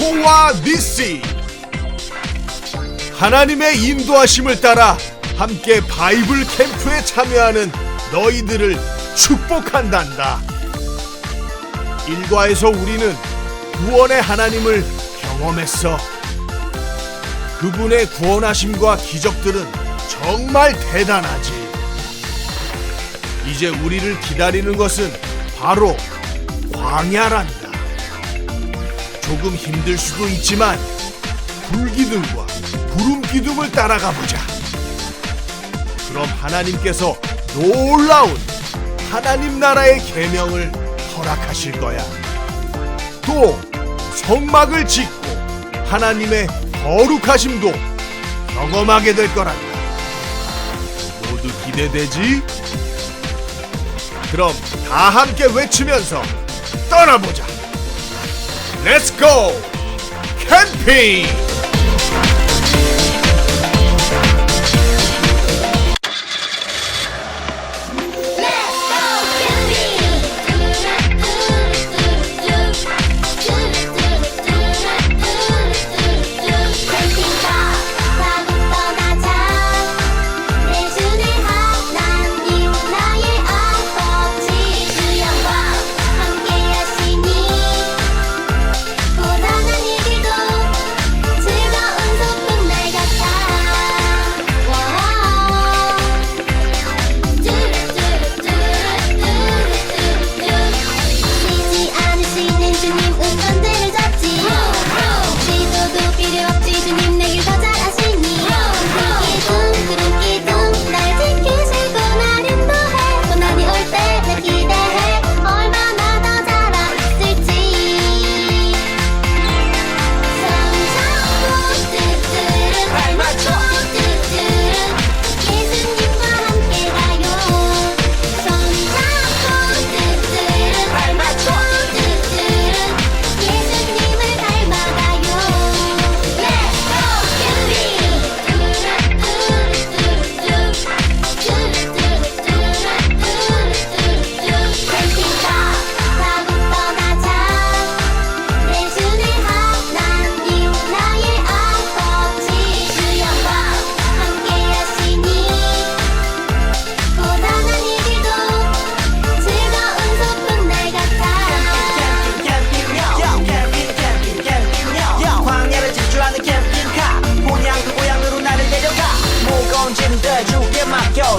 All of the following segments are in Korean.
여호와 니시. 하나님의 인도하심을 따라 함께 바이블 캠프에 참여하는 너희들을 축복한단다. 일과에서 우리는 구원의 하나님을 경험했어. 그분의 구원하심과 기적들은 정말 대단하지. 이제 우리를 기다리는 것은 바로 광야란다. 조금 힘들 수도 있지만 불기둥과 구름기둥을 따라가 보자. 그럼 하나님께서 놀라운 하나님 나라의 계명을 허락하실 거야. 또 성막을 짓고 하나님의 거룩하심도 경험하게 될 거란다. 모두 기대되지? 그럼 다 함께 외치면서 떠나보자. Let's go! 캠핑!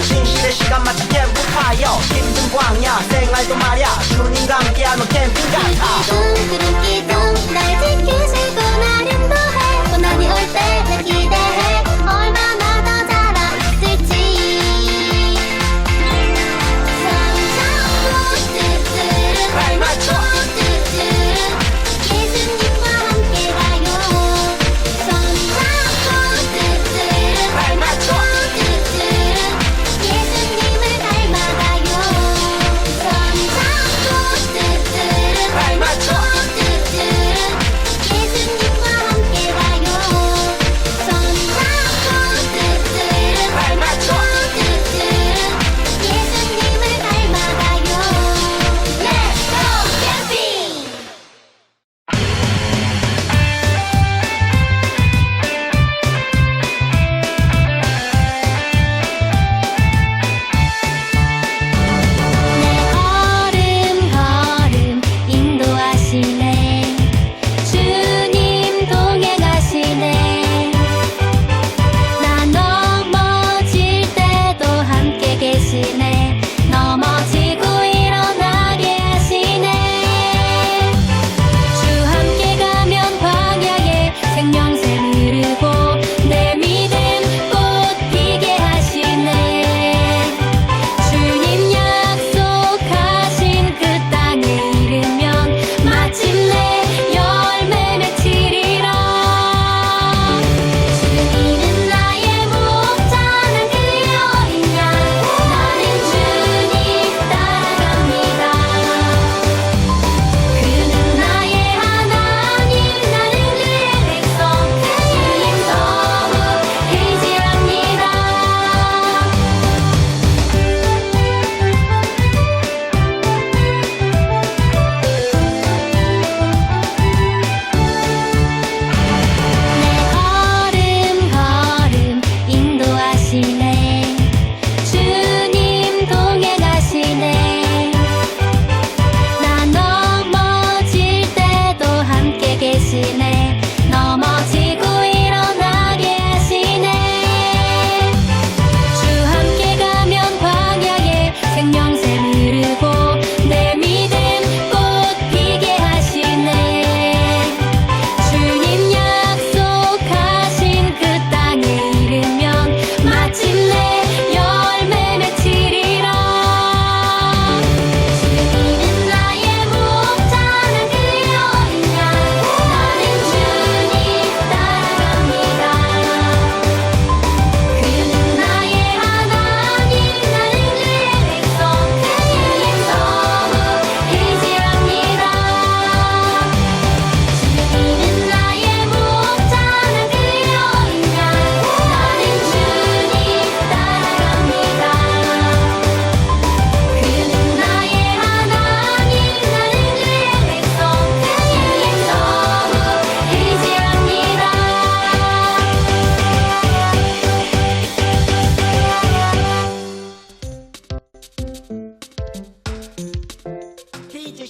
진실의 시간 마치 캠프파이어 힘든 광야 생활도 말야 주님과 함께하는 캠핑 같아 기둥 기둥 날 지키시고 날 인도해 고난이 올 때 날 기대해 얼마나 더 자라 있을지 성장 발 맞춰 예수님과 함께 가요 성장 발 맞춰 예수님을 닮아가요 성장 발 맞춰 예수님을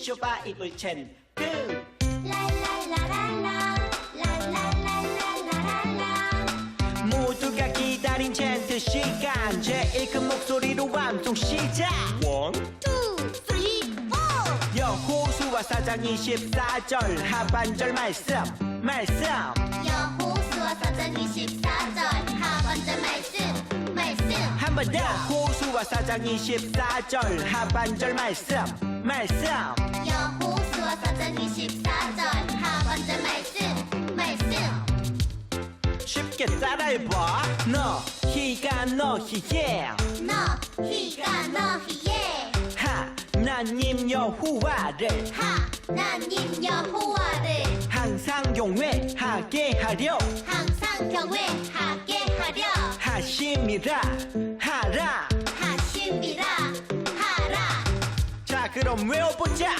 부셔봐 입을 챈 그 랄랄라랄라 랄랄랄랄랄랄라 모두가 기다린 챈트 시간 제일 큰 목소리로 암송 시작 투 쓰리 포 여호수아 4장 24절 하반절 말씀 여호수아 4장 24절 하반절 말씀 한 번 더 호수아 4장 24절 하반절 말씀 여호수아 4장 24절 하반절 말씀 쉽게 따라해봐 너희가 너희의 너희가 너희의 하나님 여호와를 하나님 여호와를 항상 경외하게 하려 항상 경외하게 하려 하심이라 하라 하심이라 하라 자 그럼 외워보자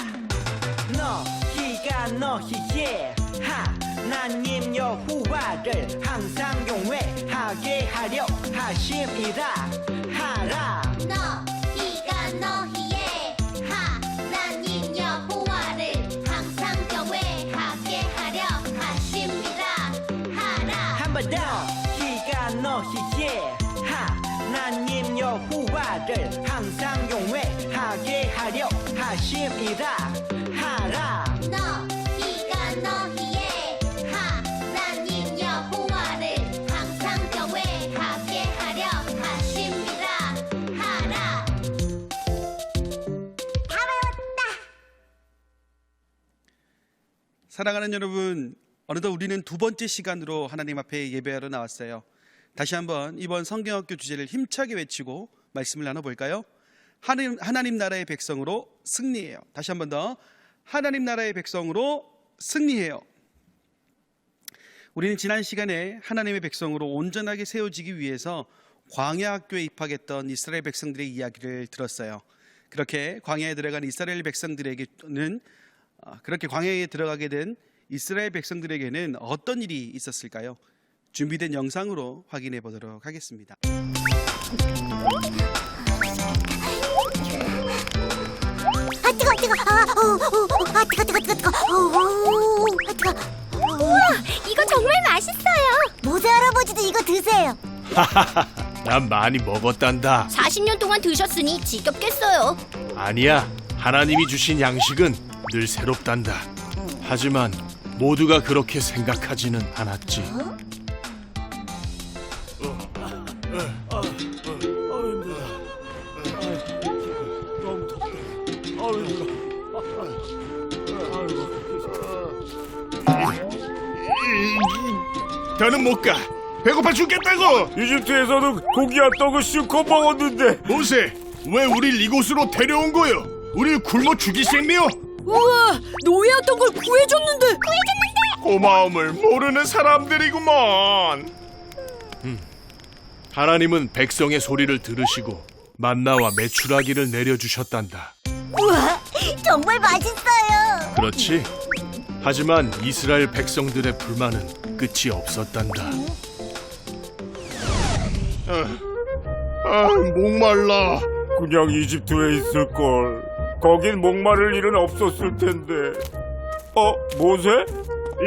너희가 너희의 하나님 여호와를 항상 경외하게 하려 하심이라 하라 너희가 너희의 하나님 여호와를 항상 경외하게 하려 하심이라 하라 한 번 더 너희가 너희의 하나님 여호와를 항상 경외하게 하려 하심이라 하라 너희가 너희의 하나님 여호와를 항상 경외하게 하려 하심이라 하라 다 외웠다 사랑하는 여러분, 어느덧 우리는 두 번째 시간으로 하나님 앞에 예배하러 나왔어요. 다시 한번 이번 성경학교 주제를 힘차게 외치고 말씀을 나눠볼까요? 하나님 나라의 백성으로 승리해요. 다시 한번 더 하나님 나라의 백성으로 승리해요. 우리는 지난 시간에 하나님의 백성으로 온전하게 세워지기 위해서 광야 학교에 입학했던 이스라엘 백성들의 이야기를 들었어요. 그렇게 광야에 들어간 이스라엘 백성들에게는 그렇게 광야에 들어가게 된 이스라엘 백성들에게는 어떤 일이 있었을까요? 준비된 영상으로 확인해 보도록 하겠습니다. 뜨거 우와 이거 정말 맛있어요 모세 할아버지도 이거 드세요 난 많이 먹었단다. 40년 동안 드셨으니 지겹겠어요 아니야. 하나님이 주신 양식은 늘 새롭단다. 하지만 모두가 그렇게 생각하지는 않았지. 더는 못 가. 배고파 죽겠다고. 이집트에서는 고기와 떡을 실컷 먹었는데 모세, 왜 우릴 이곳으로 데려온 거요? 우릴 굶어 죽이겠네요. 우와, 노예였던 걸 구해줬는데. 고마움을 모르는 사람들이구먼. 하나님은 백성의 소리를 들으시고 만나와 메추라기를 내려주셨단다. 우와 정말 맛있어요 그렇지. 하지만 이스라엘 백성들의 불만은 끝이 없었단다. 목말라. 그냥 이집트에 있을걸. 거긴 목마를 일은 없었을 텐데. 모세?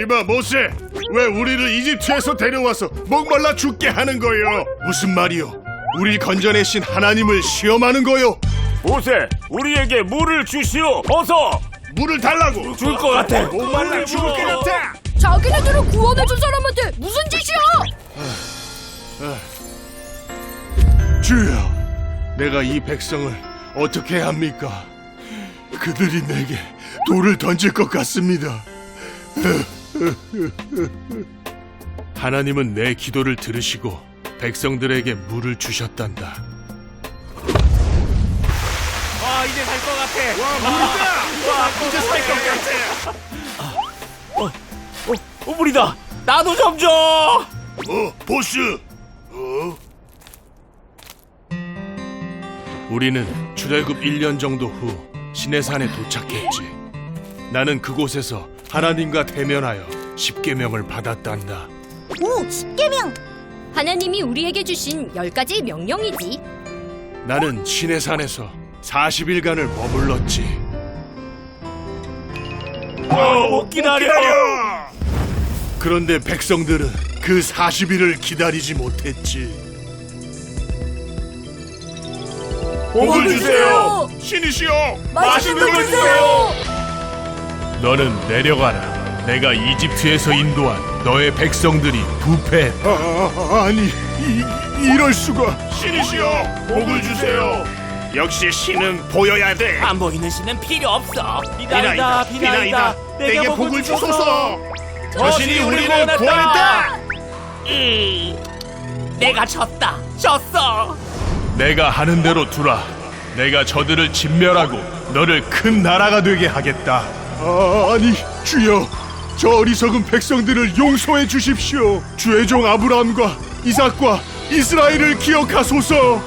이봐 모세, 왜 우리를 이집트에서 데려와서 목말라 죽게 하는 거요? 무슨 말이요? 우리 건져내신 하나님을 시험하는 거요? 모세, 우리에게 물을 주시오. 어서. 물을 달라고. 줄 것 같아. 목말라 죽을 것 같아. 자기네들을 구원해준 사람한테 무슨 짓이야? 주여, 내가 이 백성을 어떻게 합니까? 그들이 내게 돌을 던질 것 같습니다. 하나님은 내 기도를 들으시고 백성들에게 물을 주셨단다. 이제 살 것 같아. 이제 살 것 같아. 물이다. 나도 좀 줘. 보스. 우리는 출애굽 1년 정도 후 시내산에 도착했지. 나는 그곳에서 하나님과 대면하여 십계명을 받았단다. 오 10계명 하나님이 우리에게 주신 10가지 명령이지. 나는 시내산에서 40일간을 머물렀지. 못 기다려. 그런데 백성들은 그 40일을 기다리지 못했지. 복을 주세요. 신이시여, 맛있는 걸 주세요. 너는 내려가라. 내가 이집트에서 인도한 너의 백성들이 부패했다. 아니, 이럴 수가. 신이시여, 복을 주세요. 역시 신은 보여야 돼. 안 보이는 신은 필요 없어. 비나이다, 비나이다. 내게 복을 주소서. 저 신이 우리를 구원했다. 내가 졌다. 졌어. 내가 하는 대로 두라. 내가 저들을 진멸하고 너를 큰 나라가 되게 하겠다. 아니, 주여, 저 어리석은 백성들을 용서해 주십시오. 주의 종 아브라함과 이삭과 이스라엘을 기억하소서.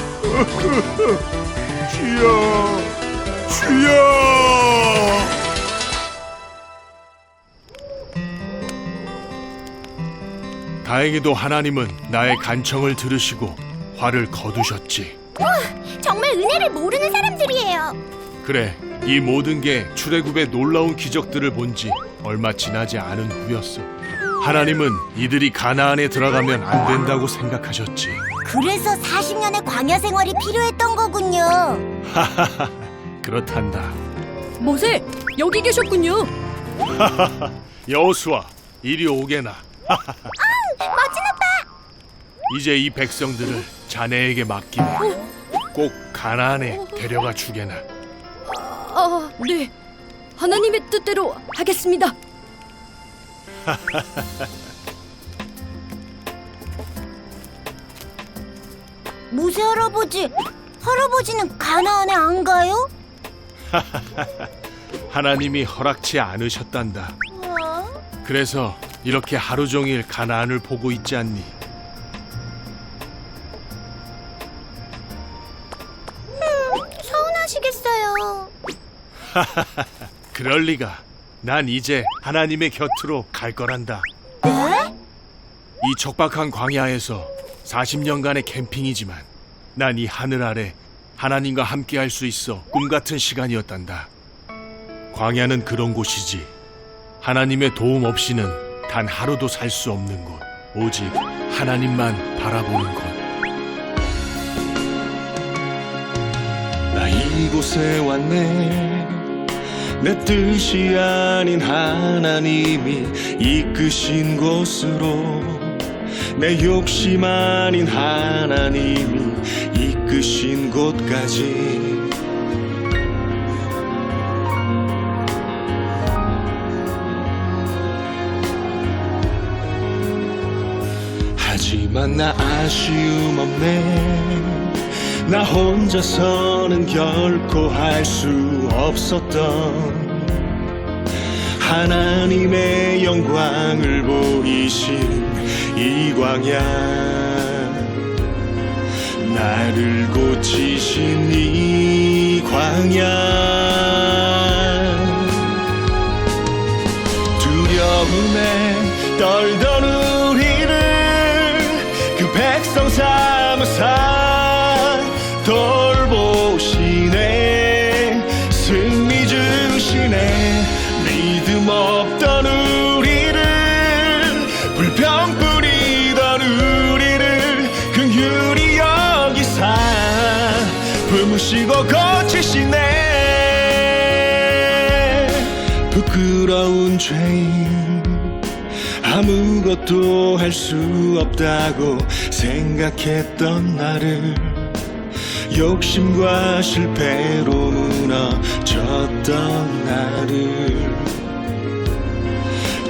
주여, 주여. 다행히도 하나님은 나의 간청을 들으시고 화를 거두셨지. 정말 은혜를 모르는 사람들이에요. 그래, 이 모든 게 출애굽의 놀라운 기적들을 본 지 얼마 지나지 않은 후였어. 하나님은 이들이 가나안에 들어가면 안 된다고 생각하셨지. 그래서 40년의 광야 생활이 필요했던 거군요. 그렇단다. 모세, 여기 계셨군요. 여호수아, 이리 오게나. 멋진 오빠. 이제 이 백성들을 자네에게 맡기네. 꼭 가나안에 데려가 주게나. 네. 하나님의 뜻대로 하겠습니다. 모세 할아버지는 가나안에 안 가요? 하나님이 허락치 않으셨단다. 그래서 이렇게 하루 종일 가나안을 보고 있지 않니? 서운하시겠어요. 그럴 리가. 난 이제 하나님의 곁으로 갈 거란다. 네? 이 척박한 광야에서 40년간의 캠핑이지만 난 이 하늘 아래 하나님과 함께 할 수 있어 꿈 같은 시간이었단다. 광야는 그런 곳이지. 하나님의 도움 없이는 단 하루도 살 수 없는 곳. 오직 하나님만 바라보는 곳. 나 이곳에 왔네. 내 뜻이 아닌 하나님이 이끄신 곳으로, 내 욕심 아닌 하나님이 이끄신 곳까지. 하지만 나 아쉬움 없네. 나 혼자서는 결코 할 수 없었던 하나님의 영광을 보이신 이 광야, 나를 고치신 이 광야. 두려움에 떨던 우리를 그 백성 삼으사 돌보시네. 승리 주시네. 믿음 없던 우리를, 불평 뿌리던 우리를 긍휼히 여기사 품으시고 고치시네. 부끄러운 죄인, 아무것도 할 수 없다고 생각했던 나를 욕심과 실패로 무너졌던 나를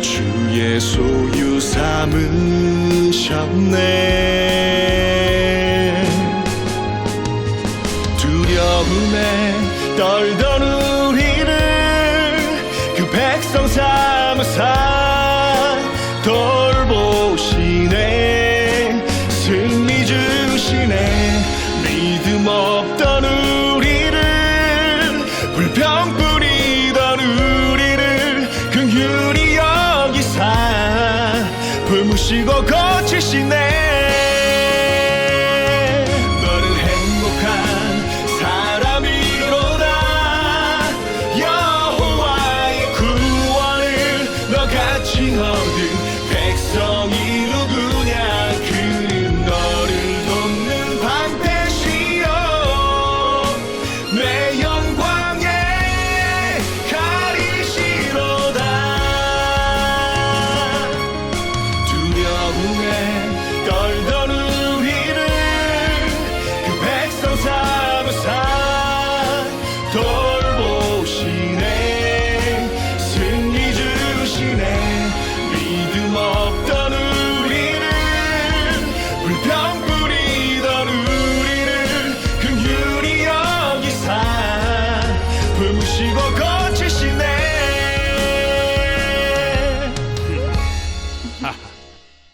주의 소유 삼으셨네. 두려움에 떨던 우리를 그 백성 삼으사 돌보시네. 승리 주시네. 믿음 없던 우리를, 불평 뿌리던 우리를 긍휼히 여기사 품으시고 고치시네. 너는 행복한 사람이로다. 여호와의 구원을 세우시고 거치시네.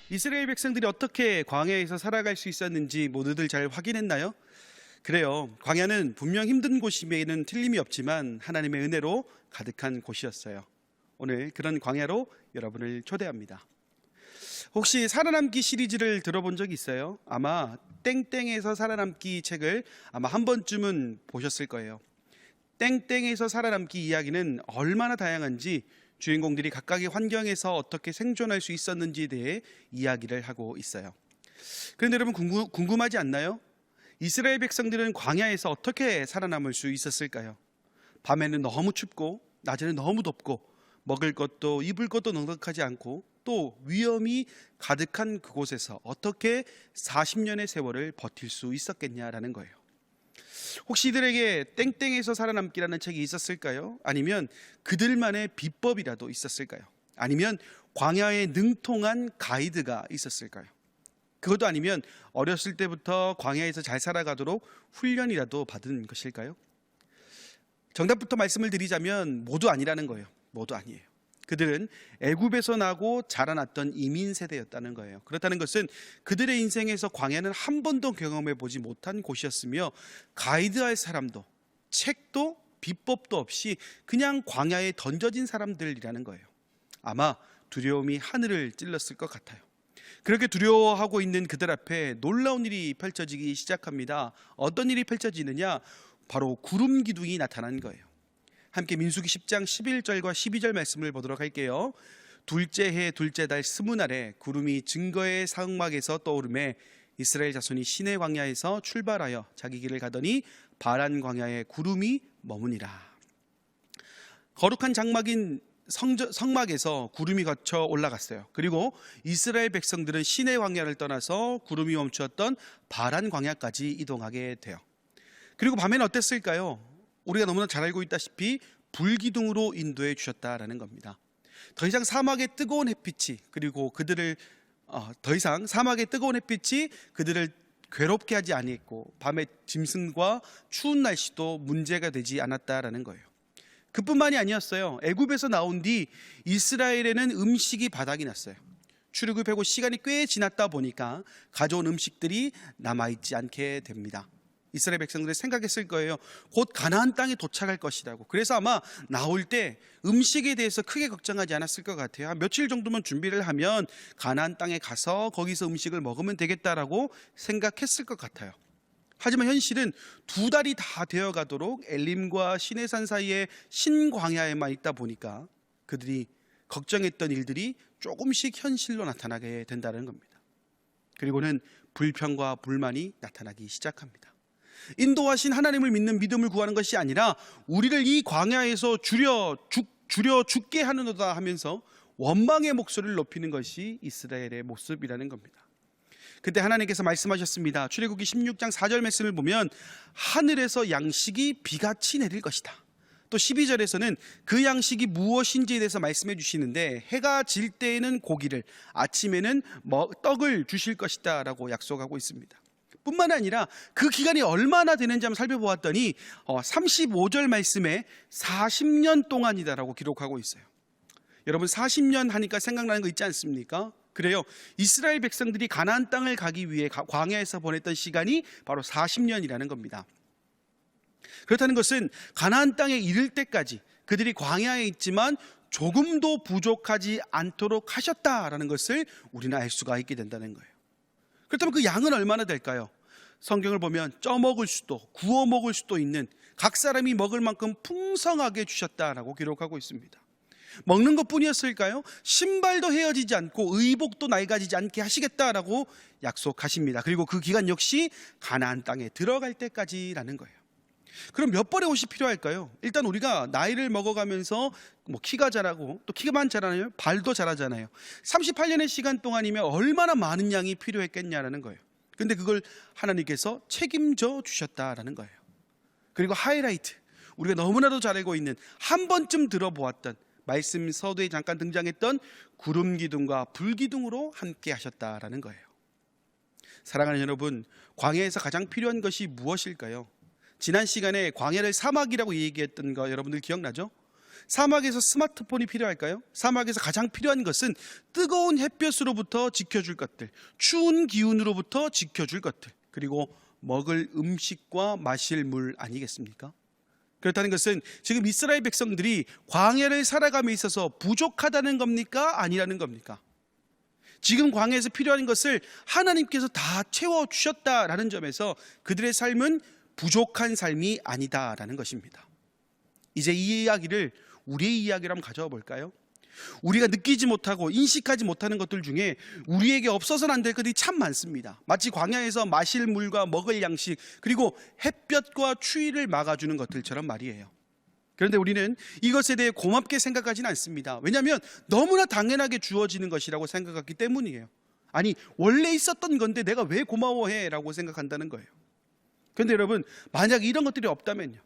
이스라엘 백성들이 어떻게 광야에서 살아갈 수 있었는지 모두들 잘 확인했나요? 그래요. 광야는 분명 힘든 곳임에는 틀림이 없지만 하나님의 은혜로 가득한 곳이었어요. 오늘 그런 광야로 여러분을 초대합니다. 혹시 살아남기 시리즈를 들어본 적 있어요? 아마 땡땡에서 살아남기 책을 아마 한 번쯤은 보셨을 거예요. 땡땡에서 살아남기 이야기는 얼마나 다양한지, 주인공들이 각각의 환경에서 어떻게 생존할 수 있었는지에 대해 이야기를 하고 있어요. 그런데 여러분 궁금하지 않나요? 이스라엘 백성들은 광야에서 어떻게 살아남을 수 있었을까요? 밤에는 너무 춥고 낮에는 너무 덥고 먹을 것도 입을 것도 넉넉하지 않고 또 위험이 가득한 그곳에서 어떻게 40년의 세월을 버틸 수 있었겠냐라는 거예요. 혹시 이들에게 땡땡에서 살아남기라는 책이 있었을까요? 아니면 그들만의 비법이라도 있었을까요? 아니면 광야에 능통한 가이드가 있었을까요? 그것도 아니면 어렸을 때부터 광야에서 잘 살아가도록 훈련이라도 받은 것일까요? 정답부터 말씀을 드리자면 모두 아니라는 거예요. 모두 아니에요. 그들은 애굽에서 나고 자라났던 이민 세대였다는 거예요. 그렇다는 것은 그들의 인생에서 광야는 한 번도 경험해 보지 못한 곳이었으며 가이드할 사람도 책도 비법도 없이 그냥 광야에 던져진 사람들이라는 거예요. 아마 두려움이 하늘을 찔렀을 것 같아요. 그렇게 두려워하고 있는 그들 앞에 놀라운 일이 펼쳐지기 시작합니다. 어떤 일이 펼쳐지느냐? 바로 구름 기둥이 나타난 거예요. 함께 민수기 10장 11절과 12절 말씀을 보도록 할게요. 둘째 해 둘째 달 스무 날에 구름이 증거의 사흑막에서 떠오르매 이스라엘 자손이 시내 광야에서 출발하여 자기 길을 가더니 바란 광야에 구름이 머무니라. 거룩한 장막인 성막에서 구름이 거쳐 올라갔어요. 그리고 이스라엘 백성들은 시내 광야를 떠나서 구름이 멈추었던 바란 광야까지 이동하게 돼요. 그리고 밤에는 어땠을까요? 우리가 너무나 잘 알고 있다시피 불기둥으로 인도해 주셨다라는 겁니다. 더 이상 사막의 뜨거운 햇빛이 그들을 괴롭게 하지 아니했고 밤의 짐승과 추운 날씨도 문제가 되지 않았다라는 거예요. 그뿐만이 아니었어요. 애굽에서 나온 뒤 이스라엘에는 음식이 바닥이 났어요. 출애굽하고 시간이 꽤 지났다 보니까 가져온 음식들이 남아있지 않게 됩니다. 이스라엘 백성들이 생각했을 거예요. 곧 가나안 땅에 도착할 것이라고. 그래서 아마 나올 때 음식에 대해서 크게 걱정하지 않았을 것 같아요. 한 며칠 정도만 준비를 하면 가나안 땅에 가서 거기서 음식을 먹으면 되겠다라고 생각했을 것 같아요. 하지만 현실은 2달이 다 되어가도록 엘림과 시내산 사이에 신광야에만 있다 보니까 그들이 걱정했던 일들이 조금씩 현실로 나타나게 된다는 겁니다. 그리고는 불평과 불만이 나타나기 시작합니다. 인도하신 하나님을 믿는 믿음을 구하는 것이 아니라 우리를 이 광야에서 줄여 죽게 하는도다 하면서 원망의 목소리를 높이는 것이 이스라엘의 모습이라는 겁니다. 그때 하나님께서 말씀하셨습니다. 출애굽기 16장 4절 말씀을 보면 하늘에서 양식이 비같이 내릴 것이다. 또 12절에서는 그 양식이 무엇인지에 대해서 말씀해 주시는데 해가 질 때에는 고기를, 아침에는 떡을 주실 것이다 라고 약속하고 있습니다. 뿐만 아니라 그 기간이 얼마나 되는지 한번 살펴보았더니 35절 말씀에 40년 동안이다라고 기록하고 있어요. 여러분 40년 하니까 생각나는 거 있지 않습니까? 그래요. 이스라엘 백성들이 가나안 땅을 가기 위해 광야에서 보냈던 시간이 바로 40년이라는 겁니다. 그렇다는 것은 가나안 땅에 이를 때까지 그들이 광야에 있지만 조금도 부족하지 않도록 하셨다라는 것을 우리는 알 수가 있게 된다는 거예요. 그렇다면 그 양은 얼마나 될까요? 성경을 보면 쪄먹을 수도 구워 먹을 수도 있는 각 사람이 먹을 만큼 풍성하게 주셨다라고 기록하고 있습니다. 먹는 것뿐이었을까요? 신발도 헤어지지 않고 의복도 낡아지지 않게 하시겠다라고 약속하십니다. 그리고 그 기간 역시 가나안 땅에 들어갈 때까지라는 거예요. 그럼 몇 벌의 옷이 필요할까요? 일단 우리가 나이를 먹어가면서 키가 자라고 또 키만 자라나요? 발도 자라잖아요. 38년의 시간 동안이면 얼마나 많은 양이 필요했겠냐라는 거예요. 근데 그걸 하나님께서 책임져 주셨다라는 거예요. 그리고 하이라이트, 우리가 너무나도 잘 알고 있는 한 번쯤 들어보았던 말씀 서두에 잠깐 등장했던 구름 기둥과 불 기둥으로 함께 하셨다라는 거예요. 사랑하는 여러분, 광야에서 가장 필요한 것이 무엇일까요? 지난 시간에 광야를 사막이라고 얘기했던 거 여러분들 기억나죠? 사막에서 스마트폰이 필요할까요? 사막에서 가장 필요한 것은 뜨거운 햇볕으로부터 지켜줄 것들, 추운 기운으로부터 지켜줄 것들, 그리고 먹을 음식과 마실 물 아니겠습니까? 그렇다는 것은 지금 이스라엘 백성들이 광야를 살아감에 있어서 부족하다는 겁니까? 아니라는 겁니까? 지금 광야에서 필요한 것을 하나님께서 다 채워주셨다라는 점에서 그들의 삶은 부족한 삶이 아니다라는 것입니다. 이제 이 이야기를 우리의 이야기로 한번 가져와 볼까요? 우리가 느끼지 못하고 인식하지 못하는 것들 중에 우리에게 없어서는 안 될 것들이 참 많습니다. 마치 광야에서 마실 물과 먹을 양식, 그리고 햇볕과 추위를 막아주는 것들처럼 말이에요. 그런데 우리는 이것에 대해 고맙게 생각하지는 않습니다. 왜냐하면 너무나 당연하게 주어지는 것이라고 생각했기 때문이에요. 아니, 원래 있었던 건데 내가 왜 고마워해? 라고 생각한다는 거예요. 그런데 여러분, 만약 이런 것들이 없다면요,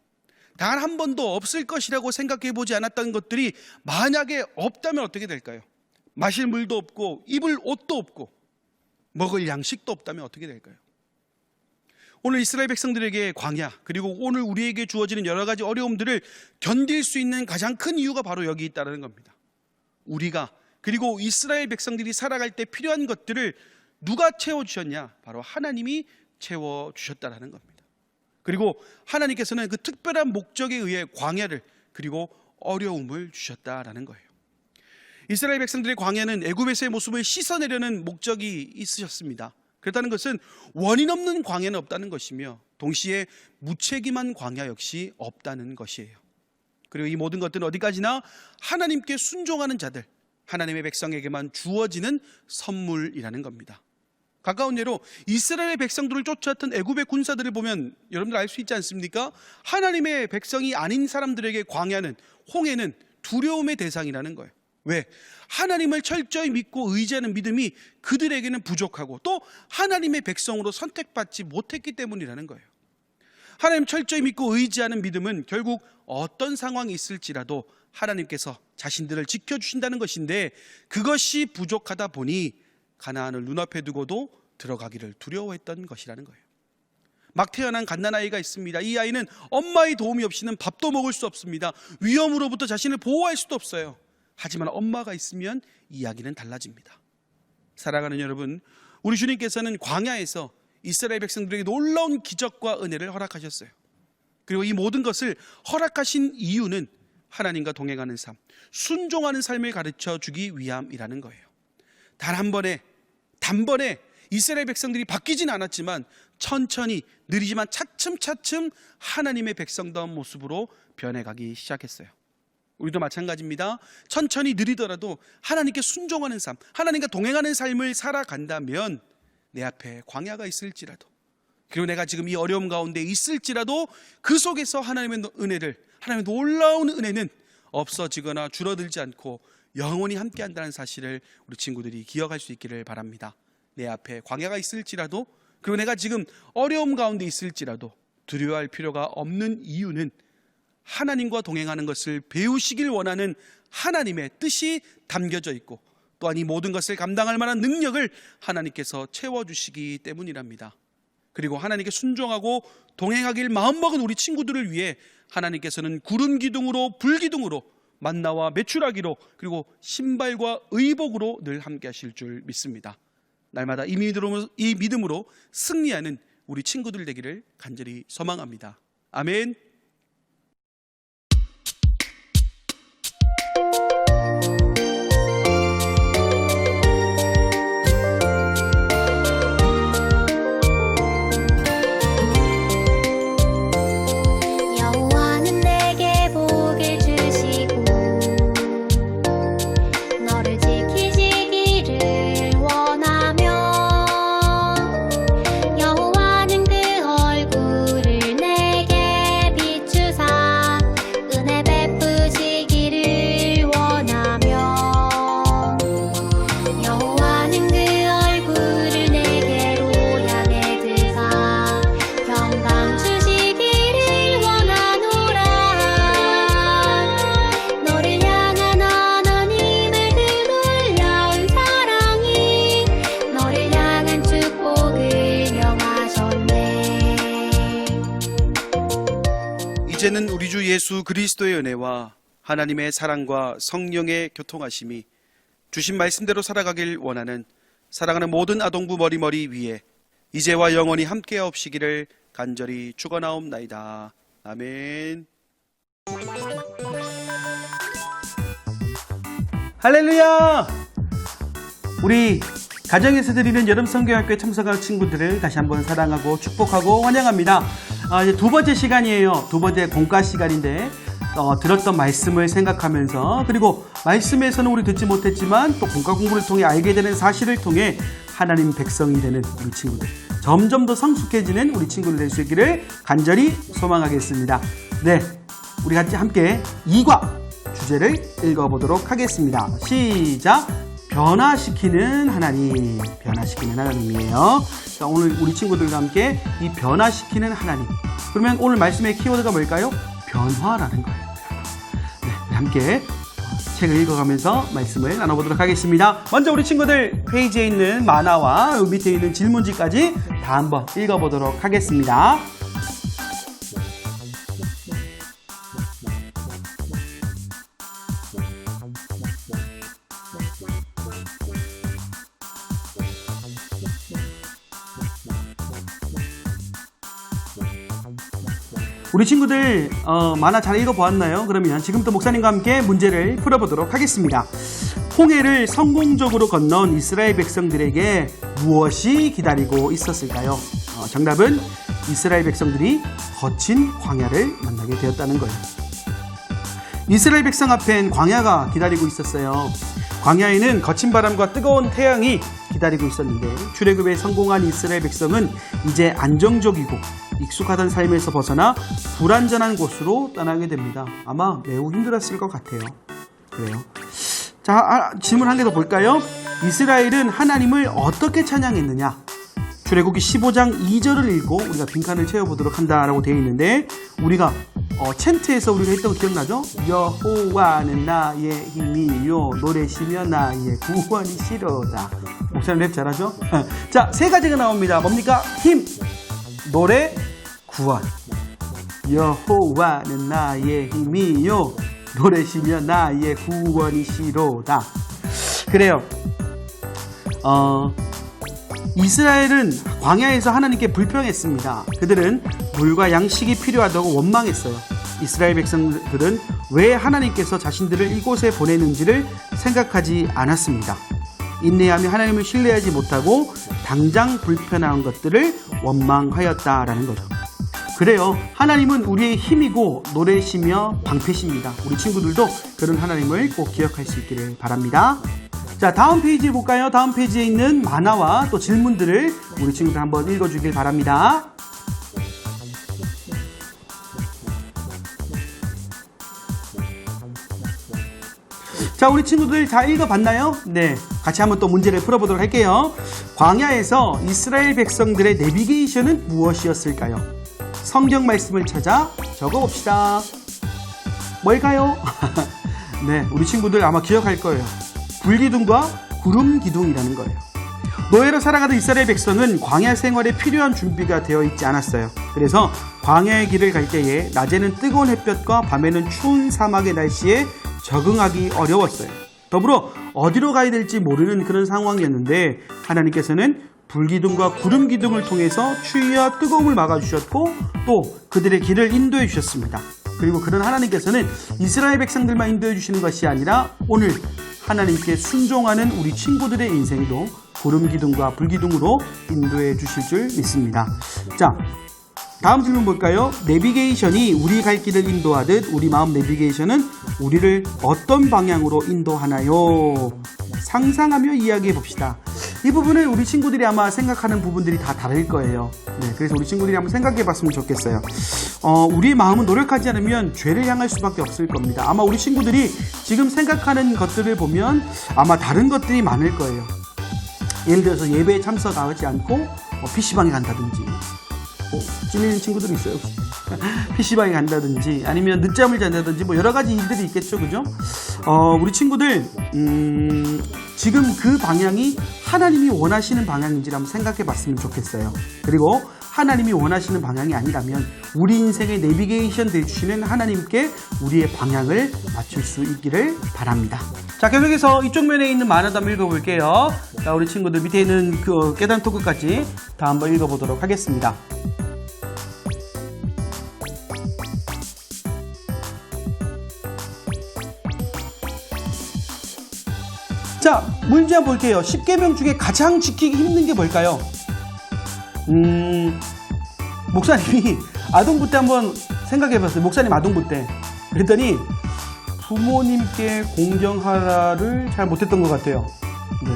단 한 번도 없을 것이라고 생각해 보지 않았던 것들이 만약에 없다면 어떻게 될까요? 마실 물도 없고 입을 옷도 없고 먹을 양식도 없다면 어떻게 될까요? 오늘 이스라엘 백성들에게 광야, 그리고 오늘 우리에게 주어지는 여러 가지 어려움들을 견딜 수 있는 가장 큰 이유가 바로 여기 있다는 겁니다. 우리가, 그리고 이스라엘 백성들이 살아갈 때 필요한 것들을 누가 채워주셨냐? 바로 하나님이 채워주셨다는 겁니다. 그리고 하나님께서는 그 특별한 목적에 의해 광야를, 그리고 어려움을 주셨다라는 거예요. 이스라엘 백성들의 광야는 애굽에서의 모습을 씻어내려는 목적이 있으셨습니다. 그렇다는 것은 원인 없는 광야는 없다는 것이며, 동시에 무책임한 광야 역시 없다는 것이에요. 그리고 이 모든 것들은 어디까지나 하나님께 순종하는 자들, 하나님의 백성에게만 주어지는 선물이라는 겁니다. 가까운 예로 이스라엘 백성들을 쫓아왔던 애굽의 군사들을 보면 여러분들 알 수 있지 않습니까? 하나님의 백성이 아닌 사람들에게 광야는, 홍해는 두려움의 대상이라는 거예요. 왜? 하나님을 철저히 믿고 의지하는 믿음이 그들에게는 부족하고 또 하나님의 백성으로 선택받지 못했기 때문이라는 거예요. 하나님 철저히 믿고 의지하는 믿음은 결국 어떤 상황이 있을지라도 하나님께서 자신들을 지켜주신다는 것인데, 그것이 부족하다 보니 가나안을 눈앞에 두고도 들어가기를 두려워했던 것이라는 거예요. 막 태어난 갓난아이가 있습니다. 이 아이는 엄마의 도움이 없이는 밥도 먹을 수 없습니다. 위험으로부터 자신을 보호할 수도 없어요. 하지만 엄마가 있으면 이야기는 달라집니다. 사랑하는 여러분, 우리 주님께서는 광야에서 이스라엘 백성들에게 놀라운 기적과 은혜를 허락하셨어요. 그리고 이 모든 것을 허락하신 이유는 하나님과 동행하는 삶, 순종하는 삶을 가르쳐 주기 위함이라는 거예요. 단 한 번에, 단번에 이스라엘 백성들이 바뀌진 않았지만 천천히, 느리지만 차츰차츰 하나님의 백성다운 모습으로 변해가기 시작했어요. 우리도 마찬가지입니다. 천천히, 느리더라도 하나님께 순종하는 삶, 하나님과 동행하는 삶을 살아간다면 내 앞에 광야가 있을지라도, 그리고 내가 지금 이 어려움 가운데 있을지라도 그 속에서 하나님의 은혜를, 하나님의 놀라운 은혜는 없어지거나 줄어들지 않고 영원히 함께한다는 사실을 우리 친구들이 기억할 수 있기를 바랍니다. 내 앞에 광야가 있을지라도, 그리고 내가 지금 어려움 가운데 있을지라도 두려워할 필요가 없는 이유는 하나님과 동행하는 것을 배우시길 원하는 하나님의 뜻이 담겨져 있고, 또한 이 모든 것을 감당할 만한 능력을 하나님께서 채워주시기 때문이랍니다. 그리고 하나님께 순종하고 동행하길 마음먹은 우리 친구들을 위해 하나님께서는 구름 기둥으로, 불 기둥으로, 만나와 메추라기로, 그리고 신발과 의복으로 늘 함께 하실 줄 믿습니다. 날마다 이 믿음으로 승리하는 우리 친구들 되기를 간절히 소망합니다. 아멘. 여호와는 내게 복을 주시고 너를 지키시기를 원하며 여호와는 그 얼굴을 내게 주 예수 그리스도의 은혜와 하나님의 사랑과 성령의 교통하심이 주신 말씀대로 살아가길 원하는 사랑하는 모든 아동부 머리머리 위에 이제와 영원히 함께하옵시기를 간절히 축원하옵나이다. 아멘. 할렐루야! 우리 가정에서 드리는 여름 성경학교에 참석할 친구들을 다시 한번 사랑하고 축복하고 환영합니다. 이제 두 번째 시간이에요. 두 번째 공과 시간인데 들었던 말씀을 생각하면서, 그리고 말씀에서는 우리 듣지 못했지만 또 공과 공부를 통해 알게 되는 사실을 통해 하나님 백성이 되는 우리 친구들, 점점 더 성숙해지는 우리 친구들 될 수 있기를 간절히 소망하겠습니다. 네, 우리 같이 함께 2과 주제를 읽어보도록 하겠습니다. 시작! 변화시키는 하나님, 변화시키는 하나님이에요. 자, 오늘 우리 친구들과 함께 이 변화시키는 하나님. 그러면 오늘 말씀의 키워드가 뭘까요? 변화라는 거예요. 네, 우리 함께 책을 읽어가면서 말씀을 나눠보도록 하겠습니다. 먼저 우리 친구들 페이지에 있는 만화와 밑에 있는 질문지까지 다 한번 읽어보도록 하겠습니다. 우리 친구들 만화 잘 읽어보았나요? 그러면 지금부터 목사님과 함께 문제를 풀어보도록 하겠습니다. 홍해를 성공적으로 건넌 이스라엘 백성들에게 무엇이 기다리고 있었을까요? 정답은 이스라엘 백성들이 거친 광야를 만나게 되었다는 거예요. 이스라엘 백성 앞엔 광야가 기다리고 있었어요. 광야에는 거친 바람과 뜨거운 태양이 기다리고 있었는데, 출애굽에 성공한 이스라엘 백성은 이제 안정적이고 익숙하던 삶에서 벗어나 불안전한 곳으로 떠나게 됩니다. 아마 매우 힘들었을 것 같아요. 그래요. 자, 질문 한 개 더 볼까요? 이스라엘은 하나님을 어떻게 찬양했느냐? 출애굽기 15장 2절을 읽고 우리가 빈칸을 채워보도록 한다라고 되어 있는데, 우리가 챈트에서 우리가 했던 거 기억나죠? 여호와는 나의 힘이요 노래시며 나의 구원이시로다. 목사님 랩 잘하죠? 자, 세 가지가 나옵니다. 뭡니까? 힘, 노래, 구원. 여호와는 나의 힘이요 노래시며 나의 구원이시로다. 그래요. 이스라엘은 광야에서 하나님께 불평했습니다. 그들은 물과 양식이 필요하다고 원망했어요. 이스라엘 백성들은 왜 하나님께서 자신들을 이곳에 보내는지를 생각하지 않았습니다. 인내하며 하나님을 신뢰하지 못하고 당장 불편한 것들을 원망하였다라는 거죠. 그래요. 하나님은 우리의 힘이고 노래시며 방패십니다. 우리 친구들도 그런 하나님을 꼭 기억할 수 있기를 바랍니다. 자, 다음 페이지 볼까요? 다음 페이지에 있는 만화와 또 질문들을 우리 친구들 한번 읽어주길 바랍니다. 자, 우리 친구들 다 읽어봤나요? 네, 같이 한번 또 문제를 풀어보도록 할게요. 광야에서 이스라엘 백성들의 내비게이션은 무엇이었을까요? 성경 말씀을 찾아 적어봅시다. 뭘까요? 네, 우리 친구들 아마 기억할 거예요. 불기둥과 구름기둥이라는 거예요. 노예로 살아가던 이스라엘 백성은 광야 생활에 필요한 준비가 되어 있지 않았어요. 그래서 광야의 길을 갈 때에 낮에는 뜨거운 햇볕과 밤에는 추운 사막의 날씨에 적응하기 어려웠어요. 더불어 어디로 가야 될지 모르는 그런 상황이었는데, 하나님께서는 불기둥과 구름기둥을 통해서 추위와 뜨거움을 막아주셨고 또 그들의 길을 인도해 주셨습니다. 그리고 그런 하나님께서는 이스라엘 백성들만 인도해 주시는 것이 아니라 오늘 하나님께 순종하는 우리 친구들의 인생도 구름기둥과 불기둥으로 인도해 주실 줄 믿습니다. 자, 다음 질문 볼까요? 내비게이션이 우리 갈 길을 인도하듯 우리 마음 내비게이션은 우리를 어떤 방향으로 인도하나요? 상상하며 이야기해 봅시다. 이 부분을 우리 친구들이 아마 생각하는 부분들이 다 다를 거예요. 네, 그래서 우리 친구들이 한번 생각해 봤으면 좋겠어요. 우리의 마음은 노력하지 않으면 죄를 향할 수밖에 없을 겁니다. 아마 우리 친구들이 지금 생각하는 것들을 보면 아마 다른 것들이 많을 거예요. 예를 들어서 예배에 참석하지 않고 PC방에 간다든지, 찔리는 친구들이 있어요. PC방에 간다든지, 아니면 늦잠을 잔다든지, 뭐 여러 가지 일들이 있겠죠, 그죠? 우리 친구들 지금 그 방향이 하나님이 원하시는 방향인지 한번 생각해 봤으면 좋겠어요. 그리고 하나님이 원하시는 방향이 아니라면 우리 인생의 내비게이션 되주시는 하나님께 우리의 방향을 맞출 수 있기를 바랍니다. 자, 계속해서 이쪽 면에 있는 만화도 한번 읽어볼게요. 자, 우리 친구들 밑에 있는 그 깨단 토크까지 다 한번 읽어보도록 하겠습니다. 자, 문제 한번 볼게요. 10계명 중에 가장 지키기 힘든 게 뭘까요? 목사님이 아동부 때 한번 생각해봤어요. 목사님 아동부 때. 그랬더니 부모님께 공경하라를 잘 못했던 것 같아요. 네.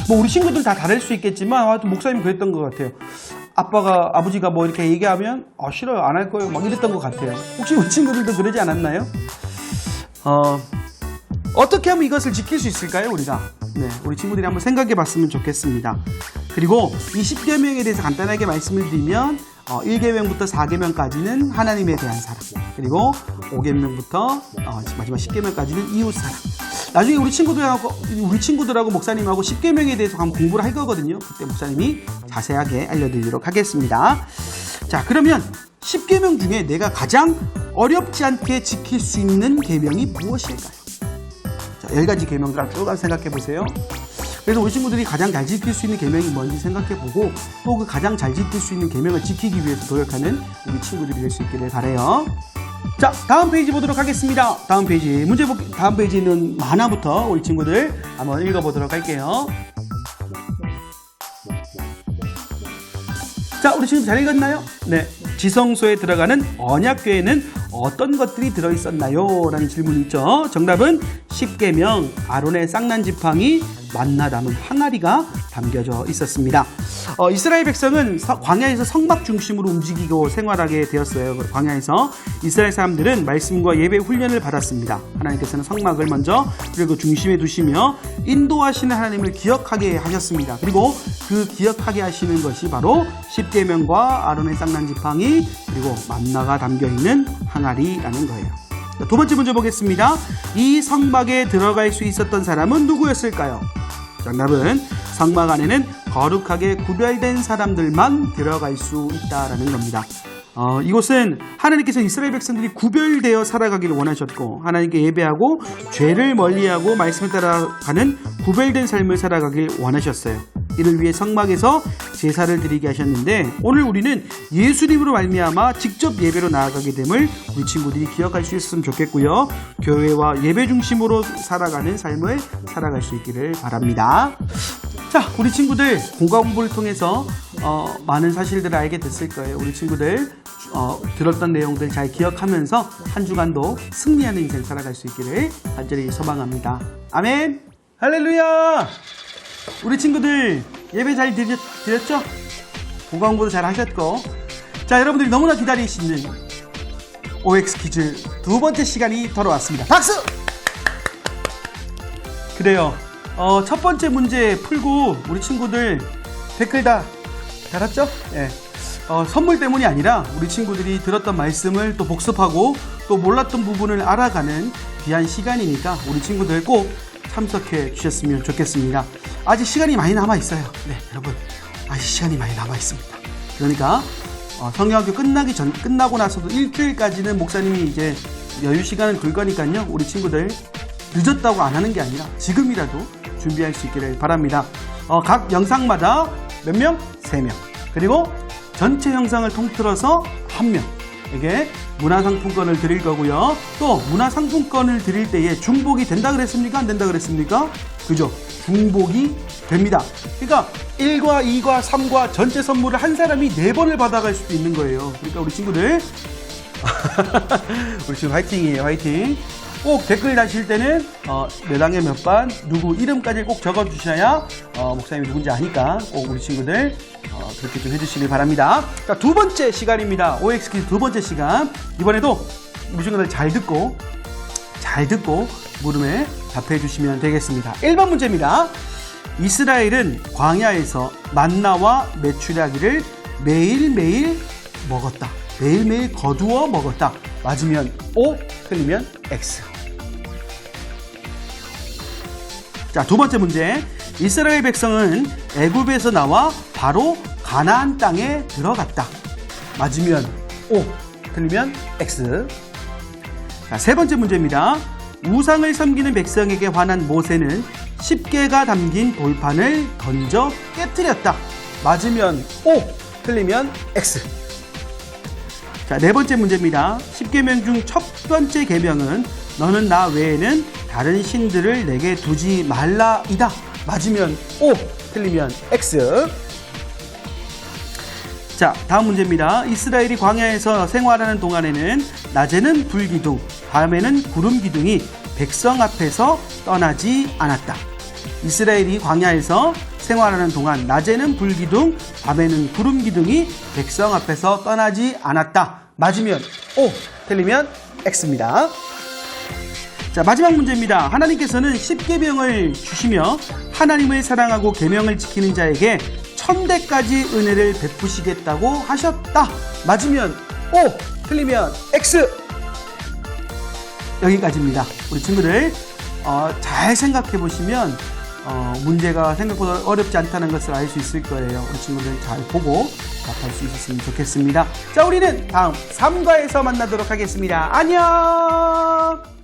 뭐 우리 친구들 다 다를 수 있겠지만 하여튼 목사님 그랬던 것 같아요. 아버지가 뭐 이렇게 얘기하면 싫어요, 안 할 거예요, 막 이랬던 것 같아요. 혹시 우리 친구들도 그러지 않았나요? 어떻게 하면 이것을 지킬 수 있을까요, 우리가? 네, 우리 친구들이 한번 생각해 봤으면 좋겠습니다. 그리고 이 10계명에 대해서 간단하게 말씀을 드리면 1계명부터 4계명까지는 하나님에 대한 사랑, 그리고 5계명부터 마지막 10계명까지는 이웃 사랑. 나중에 우리 친구들하고 목사님하고 10계명에 대해서 한번 공부를 할 거거든요. 그때 목사님이 자세하게 알려드리도록 하겠습니다. 자, 그러면 10계명 중에 내가 가장 어렵지 않게 지킬 수 있는 계명이 무엇일까요? 자, 10가지 계명들 쭉 생각해 보세요. 그래서 우리 친구들이 가장 잘 지킬 수 있는 계명이 뭔지 생각해 보고 또 그 가장 잘 지킬 수 있는 계명을 지키기 위해서 노력하는 우리 친구들이 될 수 있기를 바라요. 자, 다음 페이지 보도록 하겠습니다. 다음 페이지 다음 페이지는 만화부터 우리 친구들 한번 읽어보도록 할게요. 자, 우리 친구 잘 읽었나요? 네. 지성소에 들어가는 언약궤에는 어떤 것들이 들어있었나요? 라는 질문이 있죠. 정답은 10계명, 아론의 쌍난 지팡이, 만나 담은 항아리가 담겨져 있었습니다. 이스라엘 백성은 광야에서 성막 중심으로 움직이고 생활하게 되었어요. 광야에서 이스라엘 사람들은 말씀과 예배 훈련을 받았습니다. 하나님께서는 성막을 먼저 그리고 중심에 두시며 인도하시는 하나님을 기억하게 하셨습니다. 그리고 그 기억하게 하시는 것이 바로 10계명과 아론의 쌍난 지팡이 그리고 만나가 담겨있는 항아리라는 거예요. 두 번째 문제 보겠습니다. 이 성막에 들어갈 수 있었던 사람은 누구였을까요? 정답은 성막 안에는 거룩하게 구별된 사람들만 들어갈 수 있다라는 겁니다. 이곳은 하나님께서 이스라엘 백성들이 구별되어 살아가기를 원하셨고 하나님께 예배하고 죄를 멀리하고 말씀을 따라가는 구별된 삶을 살아가길 원하셨어요. 이를 위해 성막에서 제사를 드리게 하셨는데 오늘 우리는 예수님으로 말미암아 직접 예배로 나아가게 됨을 우리 친구들이 기억할 수 있었으면 좋겠고요. 교회와 예배 중심으로 살아가는 삶을 살아갈 수 있기를 바랍니다. 자, 우리 친구들 공부를 통해서 많은 사실들을 알게 됐을 거예요. 우리 친구들 들었던 내용들 잘 기억하면서 한 주간도 승리하는 인생 살아갈 수 있기를 간절히 소망합니다. 아멘. 할렐루야. 우리 친구들 예배 잘 드렸죠? 공부도 잘 하셨고, 자, 여러분들이 너무나 기다리시는 OX 퀴즈 두 번째 시간이 돌아왔습니다. 박수! 그래요. 첫 번째 문제 풀고 우리 친구들 댓글 다 달았죠? 예. 선물 때문이 아니라 우리 친구들이 들었던 말씀을 또 복습하고 또 몰랐던 부분을 알아가는 귀한 시간이니까 우리 친구들 꼭 참석해 주셨으면 좋겠습니다. 아직 시간이 많이 남아 있어요. 네, 여러분, 아직 시간이 많이 남아 있습니다. 그러니까 성경학교 끝나고 나서도 일주일까지는 목사님이 이제 여유 시간을 둘 거니까요. 우리 친구들 늦었다고 안 하는 게 아니라 지금이라도 준비할 수 있기를 바랍니다. 각 영상마다 몇 명? 3명. 그리고 전체 영상을 통틀어서 1명에게 문화상품권을 드릴 거고요. 또 문화상품권을 드릴 때에 중복이 된다 그랬습니까? 안 된다 그랬습니까? 그죠? 중복이 됩니다. 그러니까 1과 2과 3과 전체 선물을 한 사람이 4번을 받아갈 수도 있는 거예요. 그러니까 우리 친구들 우리 친구 화이팅이에요. 화이팅. 꼭 댓글 다실 때는 몇 학년 몇 반 누구 이름까지 꼭 적어주셔야 목사님이 누군지 아니까 꼭 우리 친구들 그렇게 좀 해주시길 바랍니다. 자, 두 번째 시간입니다. OX 퀴즈 두 번째 시간. 이번에도 우리 친구들 잘 듣고 물음에 답해 주시면 되겠습니다. 1번 문제입니다. 이스라엘은 광야에서 만나와 메추라기를 매일매일 먹었다. 매일매일 거두어 먹었다. 맞으면 O, 틀리면 X. 자, 두 번째 문제. 이스라엘 백성은 애굽에서 나와 바로 가나안 땅에 들어갔다. 맞으면 O, 틀리면 X. 자, 세 번째 문제입니다. 우상을 섬기는 백성에게 화난 모세는 10개가 담긴 돌판을 던져 깨뜨렸다. 맞으면 O, 틀리면 X. 자, 네 번째 문제입니다. 10계명 중 첫 번째 계명은 너는 나 외에는 다른 신들을 내게 두지 말라이다. 맞으면 O, 틀리면 X. 자, 다음 문제입니다. 이스라엘이 광야에서 생활하는 동안에는 낮에는 불기둥, 밤에는 구름기둥이 백성 앞에서 떠나지 않았다. 이스라엘이 광야에서 생활하는 동안 낮에는 불기둥, 밤에는 구름기둥이 백성 앞에서 떠나지 않았다. 맞으면 O, 틀리면 X입니다. 자, 마지막 문제입니다. 하나님께서는 10계명을 주시며 하나님을 사랑하고 계명을 지키는 자에게 1000대까지 은혜를 베푸시겠다고 하셨다. 맞으면 O, 틀리면 X. 여기까지입니다. 우리 친구들 잘 생각해 보시면 문제가 생각보다 어렵지 않다는 것을 알 수 있을 거예요. 우리 친구들 잘 보고 답할 수 있었으면 좋겠습니다. 자, 우리는 다음 3과에서 만나도록 하겠습니다. 안녕.